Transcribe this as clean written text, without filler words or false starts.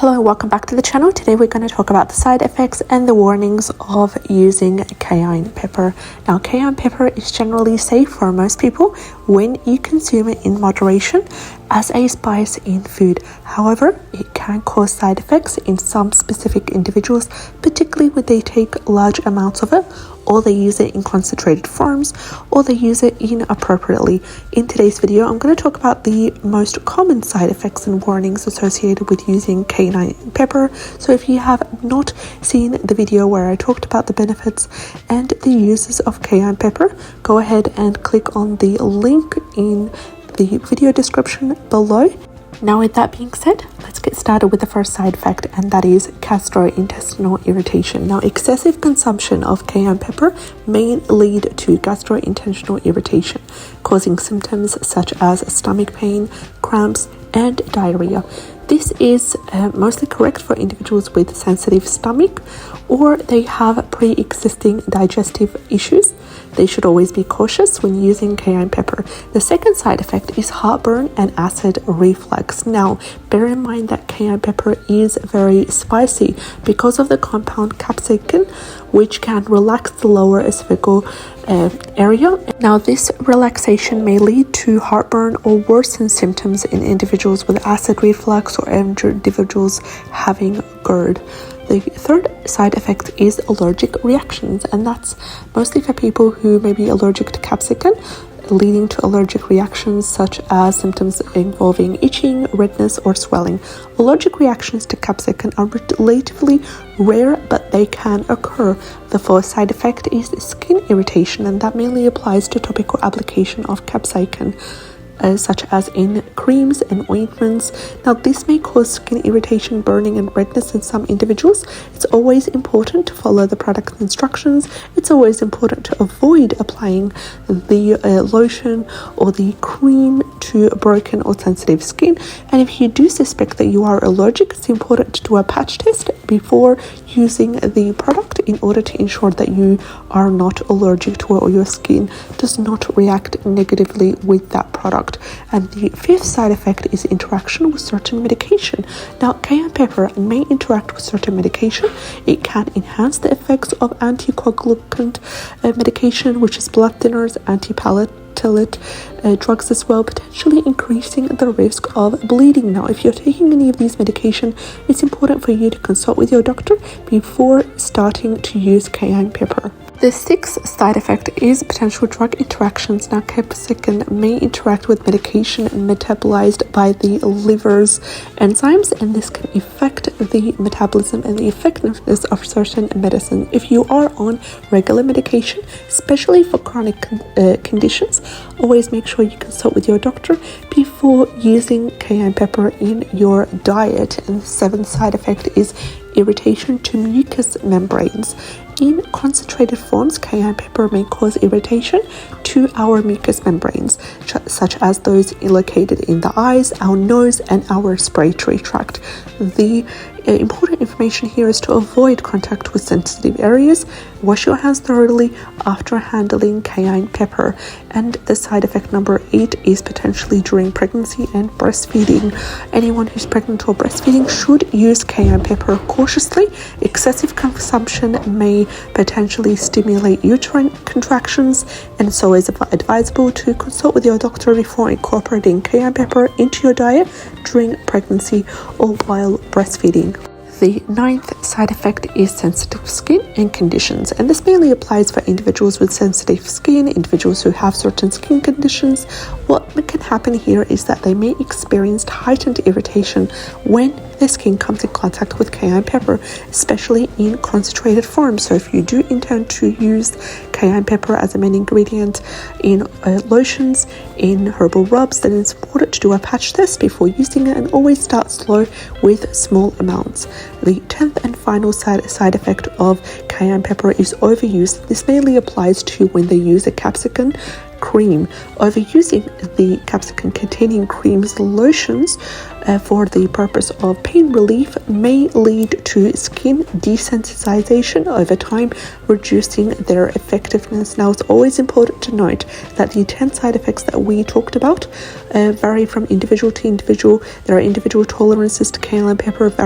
Hello and welcome back to the channel. Today we're going to talk about the side effects and the warnings of using cayenne pepper. Now, cayenne pepper is generally safe for most people when you consume it in moderation as a spice in food. However, it can cause side effects in some specific individuals, particularly when they take large amounts of it, or they use it in concentrated forms, or they use it inappropriately. In today's video, I'm going to talk about the most common side effects and warnings associated with using cayenne pepper. So if you have not seen the video where I talked about the benefits and the uses of cayenne pepper, go ahead and click on the link in the video description below. Now, with that being said, let's get started with the first side effect, and that is gastrointestinal irritation. Now, excessive consumption of cayenne pepper may lead to gastrointestinal irritation, causing symptoms such as stomach pain, cramps, and diarrhea. This is mostly correct for individuals with sensitive stomach or they have pre-existing digestive issues. They should always be cautious when using cayenne pepper. The second side effect is heartburn and acid reflux. Now, bear in mind that cayenne pepper is very spicy because of the compound capsaicin, which can relax the lower esophageal area. Now, this relaxation may lead to heartburn or worsen symptoms in individuals with acid reflux or individuals having GERD. The third side effect is allergic reactions, and that's mostly for people who may be allergic to capsicum, leading to allergic reactions such as symptoms involving itching, redness, or swelling. Allergic reactions to capsicum are relatively rare, but they can occur. The fourth side effect is skin irritation, and that mainly applies to topical application of capsaicin, such as in creams and ointments. Now, this may cause skin irritation, burning, and redness in some individuals. It's always important to follow the product instructions. It's always important to avoid applying the lotion or the cream to broken or sensitive skin. And if you do suspect that you are allergic, it's important to do a patch test before using the product in order to ensure that you are not allergic to it or your skin does not react negatively with that product. And the fifth side effect is interaction with certain medication. Now, cayenne pepper may interact with certain medication. It can enhance the effects of anticoagulant medication, which is blood thinners, antiplatelet drugs as well, potentially increasing the risk of bleeding. Now, if you're taking any of these medication, it's important for you to consult with your doctor before starting to use cayenne pepper. The sixth side effect is potential drug interactions. Now, capsaicin may interact with medication metabolized by the liver's enzymes, and this can affect the metabolism and the effectiveness of certain medicine. If you are on regular medication, especially for chronic conditions, always make sure you consult with your doctor before using cayenne pepper in your diet. And the seventh side effect is irritation to mucous membranes. In concentrated forms, cayenne pepper may cause irritation to our mucous membranes, such as those located in the eyes, our nose, and our respiratory tract. The important information here is to avoid contact with sensitive areas. Wash your hands thoroughly after handling cayenne pepper. And the side effect number 8 is potentially during pregnancy and breastfeeding. Anyone who's pregnant or breastfeeding should use cayenne pepper cautiously. Excessive consumption may potentially stimulate uterine contractions, and so is advisable to consult with your doctor before incorporating cayenne pepper into your diet during pregnancy or while breastfeeding. The ninth side effect is sensitive skin and conditions, and this mainly applies for individuals with sensitive skin, individuals who have certain skin conditions. What can happen here is that they may experience heightened irritation when the skin comes in contact with cayenne pepper, especially in concentrated form. So if you do intend to use cayenne pepper as a main ingredient in lotions, in herbal rubs, then it's important to do a patch test before using it, and always start slow with small amounts. The 10th and final side effect of cayenne pepper is overuse. This mainly applies to when they use a capsicum cream. Overusing the capsicum containing creams, lotions for the purpose of pain relief may lead to skin desensitization over time, reducing their effectiveness. Now, it's always important to note that the 10 side effects that we talked about vary from individual to individual. There are individual tolerances to cayenne pepper, vary